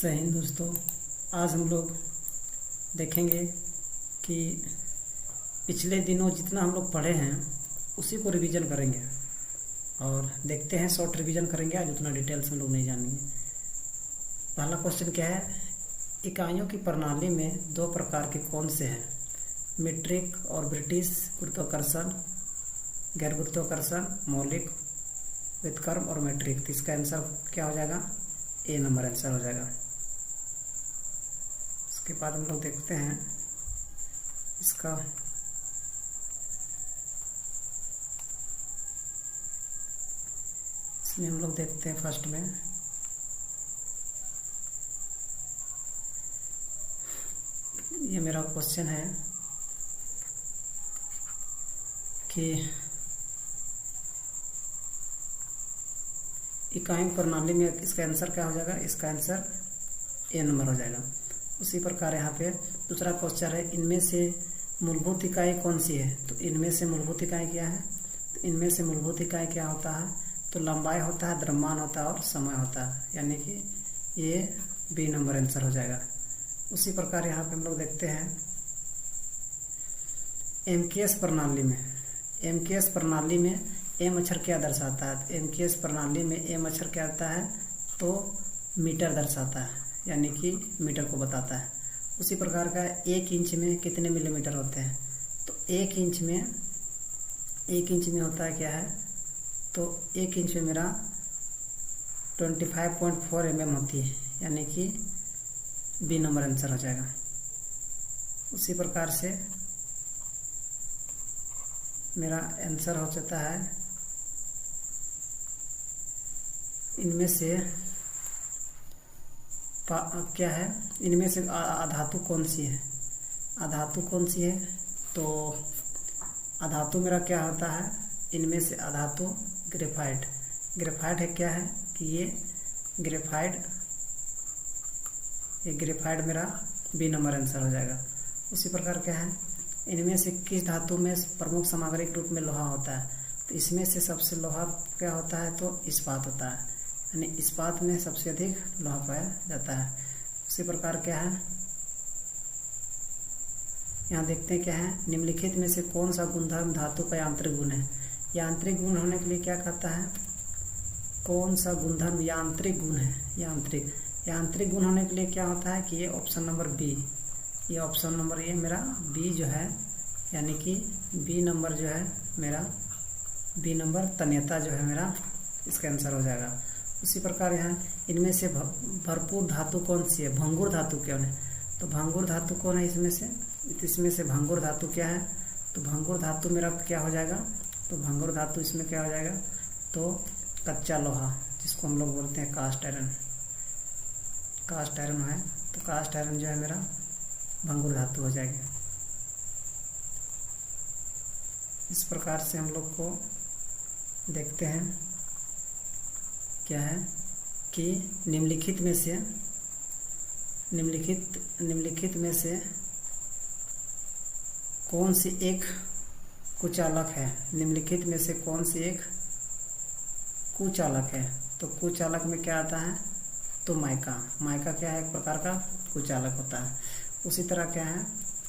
सही दोस्तों, आज हम लोग देखेंगे कि पिछले दिनों जितना हम लोग पढ़े हैं उसी को रिवीजन करेंगे और देखते हैं। शॉर्ट रिवीजन करेंगे आज, उतना डिटेल्स में लोग नहीं जानेंगे। पहला क्वेश्चन क्या है, इकाइयों की प्रणाली में दो प्रकार के कौन से हैं? मीट्रिक और ब्रिटिश गुरुत्वाकर्षण, गैर गुरुत्वाकर्षण, मौलिक, व्युत्क्रम और मीट्रिक। तो इसका आंसर क्या हो जाएगा? ए नंबर आंसर हो जाएगा। उसके बाद हम लोग देखते हैं इसका इसमें हम लोग देखते हैं फर्स्ट में ये मेरा क्वेश्चन है कि इकाई प्रणाली में इसका आंसर क्या हो जाएगा? इसका आंसर ए नंबर हो जाएगा। उसी प्रकार यहाँ पे दूसरा क्वेश्चन है, इनमें से मूलभूत इकाई कौन सी है? तो इनमें से मूलभूत इकाई क्या है? तो इनमें से मूलभूत इकाई क्या होता है? तो लंबाई होता है, द्रव्यमान होता है और समय होता है, यानी कि ये बी नंबर आंसर हो जाएगा। उसी प्रकार यहाँ पे हम लोग देखते हैं एमकेएस प्रणाली में एम अक्षर क्या दर्शाता है? तो एमकेएस प्रणाली में एम अक्षर क्या आता है? तो मीटर दर्शाता है, यानी कि मीटर को बताता है। उसी प्रकार का 1 इंच में कितने मिलीमीटर होते हैं? तो 1 इंच में होता है क्या है? तो 1 इंच में मेरा 25.4 mm होती है, यानी कि बी नंबर आंसर हो जाएगा। उसी प्रकार से मेरा आंसर हो जाता है इनमें से क्या है, इनमें से अधातु कौन सी है? अधातु कौन सी है? तो अधातु मेरा क्या होता है? इनमें से अधातु ग्रेफाइट है। क्या है कि ये ग्रेफाइट मेरा बी नंबर आंसर हो जाएगा। उसी प्रकार क्या है, इनमें से किस धातु में प्रमुख सामग्री के रूप में लोहा होता है? तो इसमें से सबसे लोहा क्या होता है? तो इस्पात होता है, यानी इस्पात में सबसे अधिक लोहा पाया जाता है। उसी प्रकार क्या है, यहाँ देखते हैं क्या है, निम्नलिखित में से कौन सा गुणधर्म धातु का यांत्रिक गुण है? यांत्रिक गुण होने के लिए क्या कहता है? कौन सा गुणधर्म यांत्रिक गुण है? यांत्रिक गुण होने के लिए क्या होता है कि ये ऑप्शन नंबर बी, ये ऑप्शन नंबर ये मेरा बी जो है, यानी कि बी नंबर जो है मेरा बी नंबर तन्यता जो है मेरा इसका आंसर हो जाएगा। उसी प्रकार यहाँ इनमें से भरपूर धातु कौन सी है? भंगुर धातु कौन है? तो भंगुर धातु कौन है इसमें से भंगुर धातु क्या है? तो भंगुर धातु मेरा क्या हो जाएगा? तो भंगुर धातु इसमें क्या हो जाएगा? तो कच्चा लोहा, जिसको हम लोग बोलते हैं कास्ट आयरन है। तो कास्ट आयरन जो है मेरा भंगुर धातु हो जाएगी। इस प्रकार से हम लोग को देखते हैं क्या है कि निम्नलिखित में से कौन सी एक कुचालक है? निम्नलिखित में से कौन सी एक कुचालक है? तो कुचालक में क्या आता है? तो माइका क्या है? एक प्रकार का कुचालक होता है। उसी तरह क्या है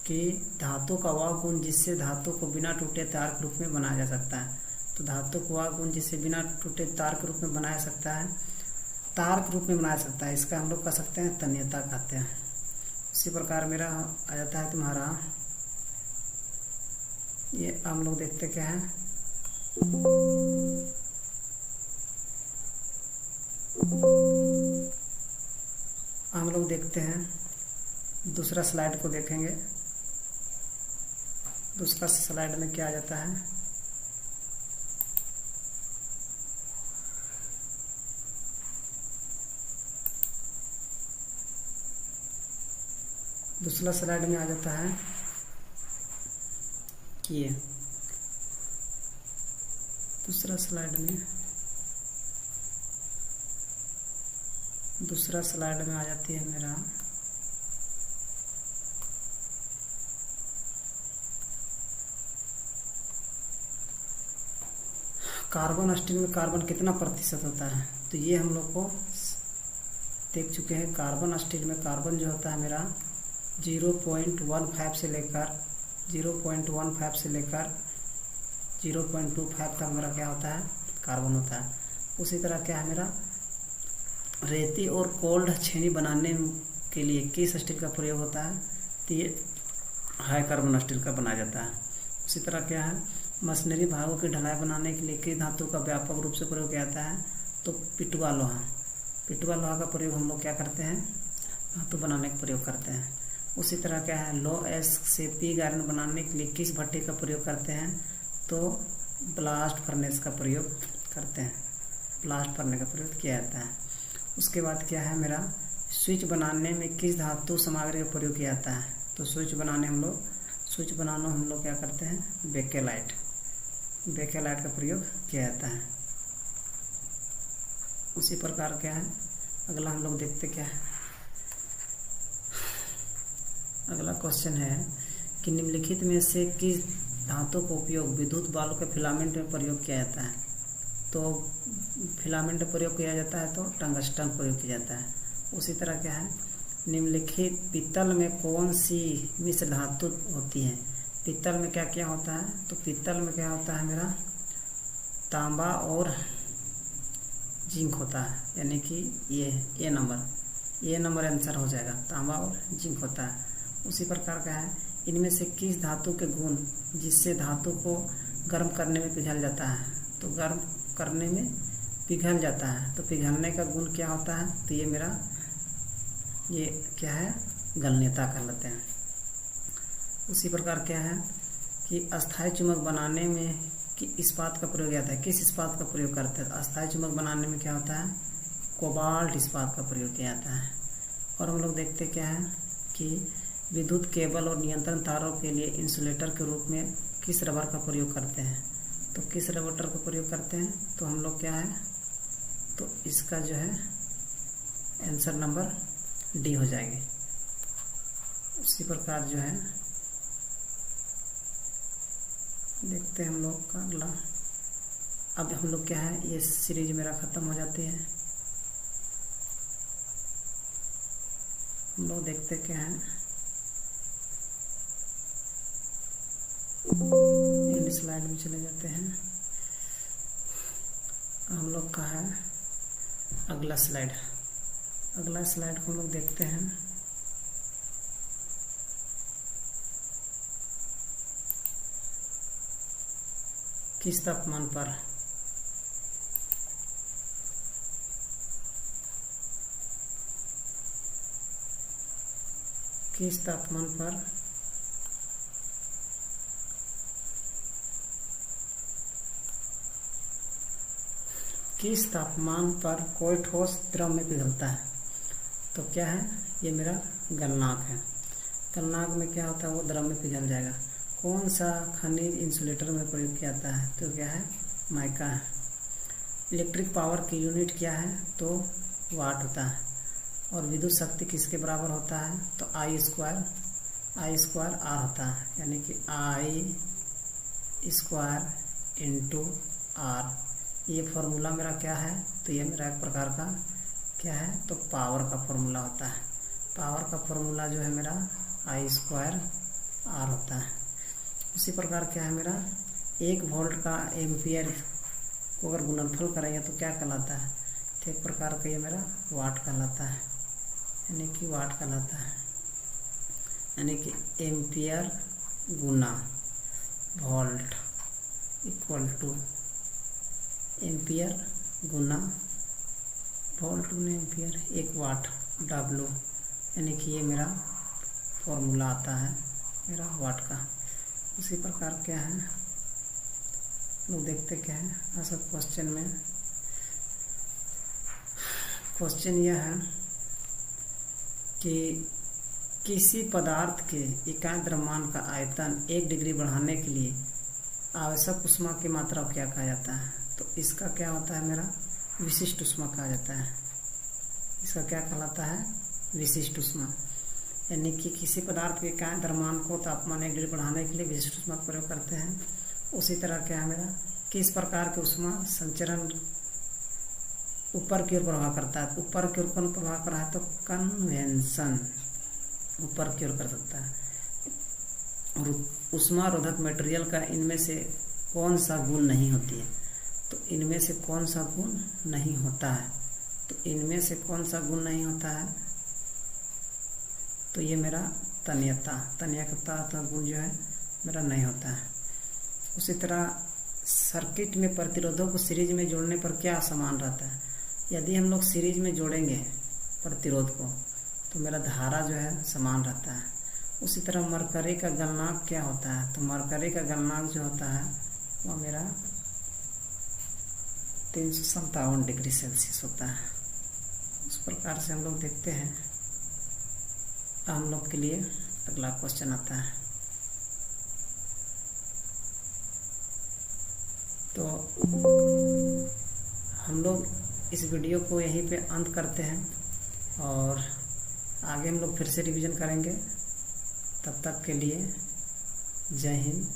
कि धातु का वह गुण जिससे धातु को बिना टूटे तार के रूप में बनाया जा सकता है। तो धातु को वह गुण जिससे बिना टूटे तार के रूप में बनाया जा सकता है, इसका हम लोग कह सकते हैं तन्यता कहते हैं। उसी प्रकार मेरा आ जाता है तुम्हारा ये, हम लोग देखते क्या है, हम लोग देखते हैं दूसरा स्लाइड को देखेंगे। दूसरा स्लाइड में क्या आ जाता है, दूसरा स्लाइड में आ जाता है कि ये दूसरा स्लाइड में आ जाती है मेरा कार्बन स्टील में कार्बन कितना प्रतिशत होता है? तो ये हम लोग को देख चुके हैं। कार्बन स्टील में कार्बन जो होता है मेरा 0.15 से लेकर 0.25 तक मेरा क्या होता है, कार्बन होता है। उसी तरह क्या है मेरा, रेती और कोल्ड छेनी बनाने के लिए किस स्टील का प्रयोग होता है, तो ये हाई कार्बन स्टील का बनाया जाता है। उसी तरह क्या है, मशीनरी भागों की ढलाई बनाने के लिए किस धातु का व्यापक रूप से प्रयोग किया जाता है, तो पिटवा लोहा। पिटवा लोहा का प्रयोग हम लोग क्या करते हैं, धातु बनाने का प्रयोग करते हैं। उसी तरह क्या है, लो एस से पिग आयरन बनाने के लिए किस भट्टी का प्रयोग करते हैं, तो ब्लास्ट फर्नेस का प्रयोग करते हैं, ब्लास्ट फर्नेस का प्रयोग किया जाता है। उसके बाद क्या है मेरा, स्विच बनाने में किस धातु सामग्री का प्रयोग किया जाता है, तो स्विच बनाना हम लोग क्या करते हैं, बेकेलाइट का प्रयोग किया जाता है। उसी प्रकार क्या है, अगला हम लोग देखते क्या है। अगला क्वेश्चन है कि निम्नलिखित में से किस धातु का उपयोग विद्युत बालों के फिलामेंट में प्रयोग किया जाता है, तो फिलामेंट प्रयोग किया जाता है तो टंगस्टन प्रयोग किया जाता है। उसी तरह क्या है, निम्नलिखित पीतल में कौन सी मिश्र धातु होती है, पीतल में क्या क्या होता है, तो पीतल में क्या होता है मेरा, तांबा और जिंक होता है, यानी कि ये नंबर आंसर हो जाएगा, तांबा और जिंक होता है। उसी प्रकार का है, इनमें से किस धातु के गुण जिससे धातु को गर्म करने में पिघल जाता है, तो गर्म करने में पिघल जाता है, तो पिघलने का गुण क्या होता है, तो ये मेरा ये क्या है, गलनीयता कहलाते हैं। उसी प्रकार क्या है कि अस्थायी चुंबक बनाने में कि इस्पात का प्रयोग किया जाता है, किस इस्पात का प्रयोग करते हैं, तो अस्थायी चुंबक बनाने में क्या होता है, कोबाल्ट इस्पात का प्रयोग किया जाता है। और हम लोग देखते क्या है कि विद्युत केबल और नियंत्रण तारों के लिए इंसुलेटर के रूप में किस रबर का प्रयोग करते हैं, तो किस रबर का प्रयोग करते हैं, तो हम लोग क्या है, तो इसका जो है आंसर नंबर डी हो जाएगी। उसी प्रकार जो है देखते हैं हम लोग का अगला। अब हम लोग क्या है, ये सीरीज मेरा ख़त्म हो जाती है। हम लोग देखते क्या है, इन स्लाइड में चले जाते हैं। हम लोग का है अगला स्लाइड को हम लोग देखते हैं। किस तापमान पर किस तापमान पर कोई ठोस द्रव में पिघलता है, तो क्या है, ये मेरा गलनांक है। गलनांक में क्या होता है, वो द्रव में पिघल जाएगा। कौन सा खनिज इंसुलेटर में प्रयोग किया जाता है, तो क्या है, माइका है। इलेक्ट्रिक पावर की यूनिट क्या है, तो वाट होता है। और विद्युत शक्ति किसके बराबर होता है, तो आई स्क्वायर आर होता है, यानी कि आई स्क्वायर इंटू आर। ये फॉर्मूला मेरा क्या है, तो ये मेरा एक प्रकार का क्या है, तो पावर का फॉर्मूला होता है। पावर का फॉर्मूला जो है मेरा आई स्क्वायर आर होता है। उसी प्रकार क्या है मेरा, 1 वोल्ट का एम्पियर को अगर गुणनफल करेंगे तो क्या कहलाता है, तो एक प्रकार का ये मेरा वाट कहलाता है, यानी कि वाट कहलाता है, यानी कि एम्पियर गुना वोल्ट इक्वल टू एम्पियर गुना वोल्ट गुना एम्पियर 1 वाट W, यानी कि ये मेरा फॉर्मूला आता है मेरा वाट का। उसी प्रकार क्या है, लोग देखते क्या है। ऐसा क्वेश्चन में क्वेश्चन यह है कि किसी पदार्थ के इकाई द्रव्यमान का आयतन 1 डिग्री बढ़ाने के लिए आवश्यक ऊष्मा की मात्रा को क्या कहा जाता है, तो इसका क्या होता है मेरा विशिष्ट ऊष्मा कहा जाता है। इसका क्या कहलाता है, विशिष्ट ऊष्मा, यानी कि किसी पदार्थ के इकाई द्रव्यमान को तापमान 1 डिग्री बढ़ाने के लिए विशिष्ट ऊष्मा का प्रयोग करते हैं। उसी तरह क्या है मेरा, किस प्रकार की ऊष्मा संचरण ऊपर की ओर प्रभाव करता है। ऊपर की ओर कौन प्रभाव कर रहा है? तो कन्वेंशन ऊपर की ओर कर सकता है। और ऊष्मारोधक मटेरियल का इनमें से कौन सा गुण नहीं होती है? तो इनमें से कौन सा गुण नहीं होता है? तो इनमें से कौन सा गुण नहीं होता है? तो ये मेरा तन्यकता का गुण जो है मेरा नहीं होता है। उसी तरह सर्किट में प्रतिरोधों को सीरीज में जोड़ने पर क्या समान रहता है? यदि हम लोग सीरीज में जोड़ेंगे प्रतिरोध को तो मेरा धारा जो है समान रहता है। उसी तरह मरकरी का गलनांक क्या होता है? तो मरकरी का गलनांक जो होता है वह मेरा 357 डिग्री सेल्सियस होता है। उस प्रकार से हम लोग देखते हैं। हम लोग के लिए अगला क्वेश्चन आता है। तो हम लोग इस वीडियो को यहीं पे अंत करते हैं और आगे हम लोग फिर से रिवीजन करेंगे। तब तक के लिए जय हिंद।